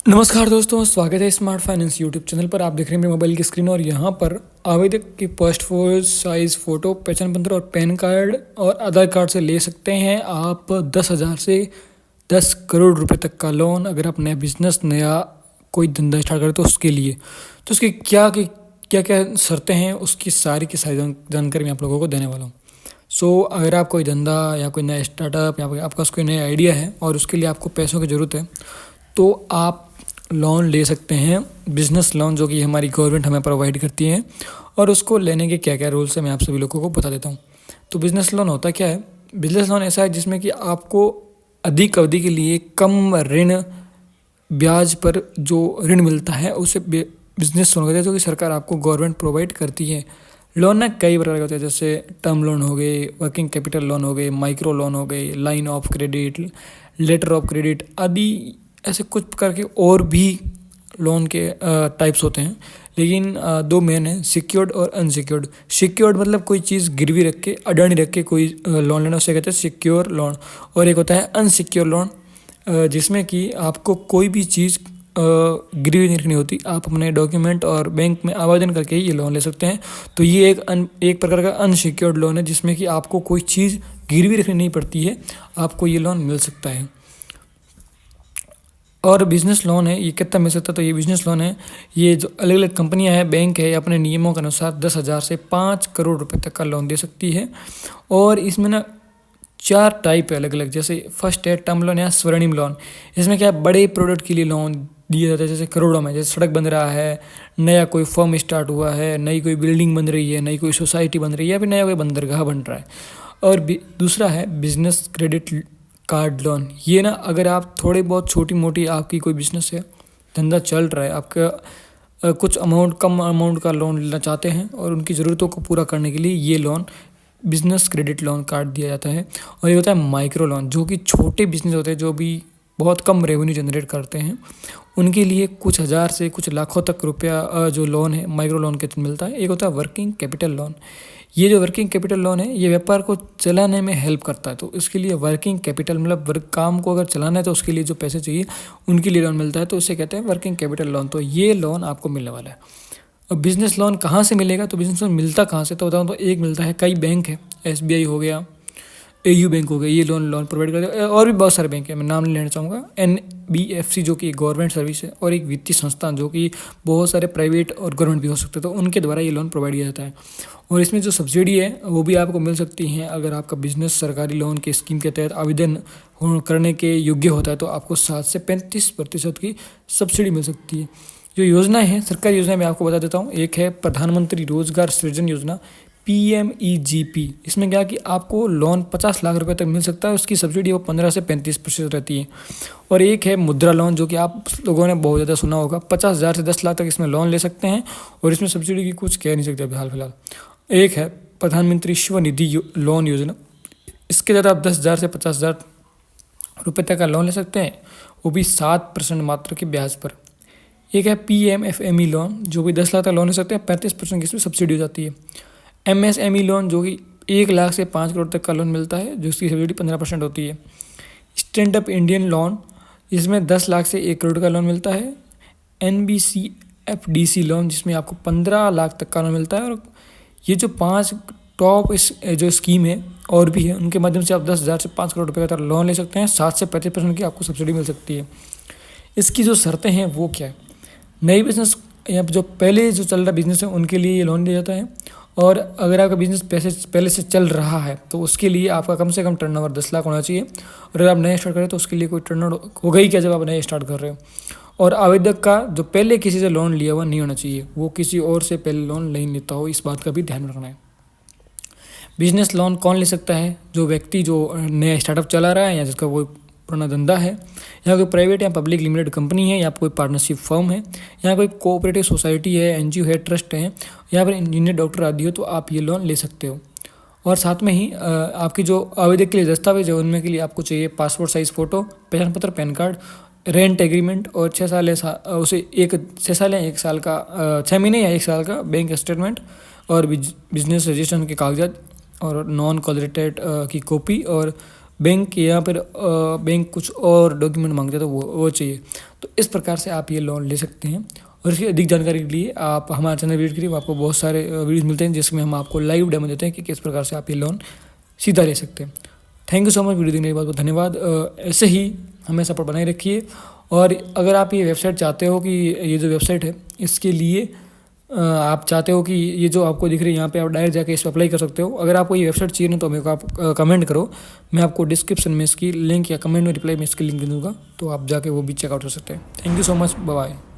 नमस्कार दोस्तों, स्वागत है स्मार्ट फाइनेंस यूट्यूब चैनल पर। आप देख रहे हैं मेरे मोबाइल की स्क्रीन और यहाँ पर आवेदक की पासपोर्ट साइज़ फ़ोटो, पहचान पत्र और पैन कार्ड और आधार कार्ड से ले सकते हैं आप 10,000 से 10 करोड़ रुपए तक का लोन। अगर आप नया बिजनेस, नया कोई धंधा स्टार्ट करें तो उसके लिए तो उसकी क्या क्या शर्तें हैं, उसकी सारी की सारी जानकारी मैं आप लोगों को देने वाला हूँ। अगर आप कोई धंधा या कोई नया स्टार्टअप या आपका कोई नया आइडिया है और उसके लिए आपको पैसों की ज़रूरत है तो आप लोन ले सकते हैं, बिज़नेस लोन, जो कि हमारी गवर्नमेंट हमें प्रोवाइड करती है। और उसको लेने के क्या क्या रूल्स हैं मैं आप सभी लोगों को बता देता हूँ। तो बिज़नेस लोन होता क्या है? बिज़नेस लोन ऐसा है जिसमें कि आपको अधिक अवधि के लिए कम ऋण ब्याज पर जो ऋण मिलता है उसे बिज़नेस लोन कहते हैं, जो कि सरकार आपको गवर्नमेंट प्रोवाइड करती है। लोन ना कई प्रकार के होते हैं, जैसे टर्म लोन हो गए, वर्किंग कैपिटल लोन हो गए, माइक्रो लोन हो गए, line of credit, letter of credit आदि। ऐसे कुछ प्रकार के और भी लोन के टाइप्स होते हैं, लेकिन दो मेन हैं, सिक्योर्ड और अनसिक्योर्ड। सिक्योर्ड मतलब कोई चीज़ गिरवी रख के, अडानी रख के कोई लोन लेना, उसे कहते हैं सिक्योर लोन। और एक होता है अनसिक्योर लोन, जिसमें कि आपको कोई भी चीज़ गिरवी नहीं रखनी होती, आप अपने डॉक्यूमेंट और बैंक में आवेदन करके ही ये लोन ले सकते हैं। तो ये एक प्रकार का अनसिक्योर्ड लोन है, जिसमें कि आपको कोई चीज़ गिरवी रखनी नहीं पड़ती है, आपको ये लोन मिल सकता है। और बिज़नेस लोन है, ये कितना मिल सकता है? तो ये बिज़नेस लोन है, ये जो अलग अलग कंपनियां हैं, बैंक है, अपने नियमों के अनुसार 10,000 से 5 करोड़ रुपए तक का लोन दे सकती है। और इसमें ना 4 टाइप है अलग अलग। जैसे फर्स्ट है टर्म लोन या स्वर्णिम लोन। इसमें क्या है, बड़े प्रोडक्ट के लिए लोन दिया जाता है, जैसे करोड़ों में। जैसे सड़क बन रहा है, नया कोई फर्म स्टार्ट हुआ है, नई कोई बिल्डिंग बन रही है, नई कोई सोसाइटी बन रही है, या फिर नया कोई बंदरगाह बन रहा है। और दूसरा है बिजनेस क्रेडिट कार्ड लोन। ये ना अगर आप थोड़ी बहुत छोटी मोटी आपकी कोई बिजनेस है, धंधा चल रहा है, आपका कुछ कम अमाउंट का लोन लेना चाहते हैं और उनकी ज़रूरतों को पूरा करने के लिए ये loan business credit loan card दिया जाता है। और ये होता है माइक्रो लोन, जो कि छोटे बिजनेस होते हैं, जो भी बहुत कम रेवेन्यू जनरेट करते हैं, उनके लिए कुछ हज़ार से कुछ लाखों तक रुपया जो लोन है माइक्रो लोन के तहत मिलता है। एक होता है वर्किंग कैपिटल लोन। ये जो वर्किंग कैपिटल लोन है, ये व्यापार को चलाने में हेल्प करता है। तो इसके लिए वर्किंग कैपिटल मतलब वर्क काम को अगर चलाना है तो उसके लिए जो पैसे चाहिए उनके लिए लोन मिलता है, तो उसे कहते हैं वर्किंग कैपिटल लोन। तो ये लोन आपको मिलने वाला है। और बिज़नेस लोन कहाँ से मिलेगा? तो बिज़नेस लोन मिलता कहाँ से, तो बताऊँ तो एक मिलता है, कई बैंक है, SBI हो गया, AU बैंक हो गया, ये लोन प्रोवाइड करते हैं। और भी बहुत सारे बैंक हैं, मैं नाम नहीं लेना चाहूँगा। NBFC जो कि गवर्नमेंट सर्विस है, और एक वित्तीय संस्थान जो कि बहुत सारे प्राइवेट और गवर्नमेंट भी हो सकते हैं, तो उनके द्वारा ये लोन प्रोवाइड किया जाता है। और इसमें जो सब्सिडी है वो भी आपको मिल सकती है। अगर आपका बिजनेस सरकारी लोन के स्कीम के तहत आवेदन करने के योग्य होता है तो आपको 7 से 35% की सब्सिडी मिल सकती है। जो योजना है, सरकारी योजना मैं आपको बता देता हूँ। एक है प्रधानमंत्री रोजगार सृजन योजना, PMEGP। इसमें क्या कि आपको लोन 50 लाख रुपए तक मिल सकता है, उसकी सब्सिडी वो 15 से 35% रहती है। और एक है मुद्रा लोन, जो कि आप लोगों ने बहुत ज़्यादा सुना होगा, 50,000 से 10 लाख तक इसमें लोन ले सकते हैं, और इसमें सब्सिडी की कुछ कह नहीं सकते अभी हाल फिलहाल। एक है प्रधानमंत्री स्वनिधि लोन योजना। इसके तहत आप 10,000 से 50,000 रुपये तक का लोन ले सकते हैं, वो भी 7% मात्र के ब्याज पर। एक है PMFME लोन, जो भी 10 लाख तक लोन ले सकते हैं, 35% की इसमें सब्सिडी हो जाती है। MSME लोन, जो कि 1 लाख से 5 करोड़ तक का लोन मिलता है, जिसकी सब्सिडी 15% होती है। स्टैंड अप इंडियन लोन, इसमें 10 लाख से 1 करोड़ का लोन मिलता है। NBCFDC लोन, जिसमें आपको 15 लाख तक का लोन मिलता है। और ये जो 5 टॉप जो स्कीम है और भी है, उनके माध्यम से आप 10,000 से 5 करोड़ रुपये का लोन ले सकते हैं, 7 से 35% की आपको सब्सिडी मिल सकती है। इसकी जो शर्तें हैं वो क्या है? नई बिजनेस या जो पहले जो चल रहा बिजनेस है उनके लिए ये लोन दिया जाता है। और अगर आपका बिजनेस पहले से चल रहा है तो उसके लिए आपका कम से कम टर्नओवर 10 लाख होना चाहिए। और अगर आप नया स्टार्ट करें तो उसके लिए कोई टर्नओवर होगा ही क्या जब आप नया स्टार्ट कर रहे हो। और आवेदक का जो पहले किसी से लोन लिया हुआ नहीं होना चाहिए, वो किसी और से पहले लोन नहीं लेता हो, इस बात का भी ध्यान रखना है। बिजनेस लोन कौन ले सकता है? जो व्यक्ति जो नया स्टार्टअप चला रहा है, या जिसका कोई पुराना धंधा है, या कोई प्राइवेट या पब्लिक लिमिटेड कंपनी है, या कोई पार्टनरशिप फर्म है, या कोई कोऑपरेटिव सोसाइटी है, NGO है, ट्रस्ट है, या फिर इंजीनियर, डॉक्टर आदि हो, तो आप ये लोन ले सकते हो। और साथ में ही आपकी जो आवेदक के लिए दस्तावेज है उनमें के लिए आपको चाहिए पासपोर्ट साइज़ फ़ोटो, पहचान पत्र, पैन कार्ड, रेंट एग्रीमेंट, और 6 साल उसे 6 साल या 1 साल का 6 महीने या 1 साल का बैंक स्टेटमेंट, और बिजनेस रजिस्ट्रेशन के कागजात, और नॉन कॉलरेटेड की कॉपी, और बैंक यहाँ पर बैंक कुछ और डॉक्यूमेंट मांगते हैं तो वो चाहिए। तो इस प्रकार से आप ये लोन ले सकते हैं। और इसकी अधिक जानकारी के लिए आप हमारे चैनल विजिट करिए, आपको बहुत सारे वीडियोस मिलते हैं जिसमें हम आपको लाइव डेमो देते हैं कि किस प्रकार से आप ये लोन सीधा ले सकते हैं। Thank you so much, video देखने के बहुत धन्यवाद। ऐसे ही हमें सपोर्ट बनाए रखिए। और अगर आप ये वेबसाइट चाहते हो कि ये जो वेबसाइट है इसके लिए आप चाहते हो कि ये जो आपको दिख रही है यहाँ पे आप डायरेक्ट जाके इस पर अप्लाई कर सकते हो। अगर आपको ये वेबसाइट चाहिए ना तो मेरे को आप कमेंट करो, मैं आपको डिस्क्रिप्शन में इसकी लिंक या कमेंट में रिप्लाई में इसकी लिंक दे दूँगा, तो आप जाके वो भी चेकआउट कर सकते हैं। Thank you so much, bye bye.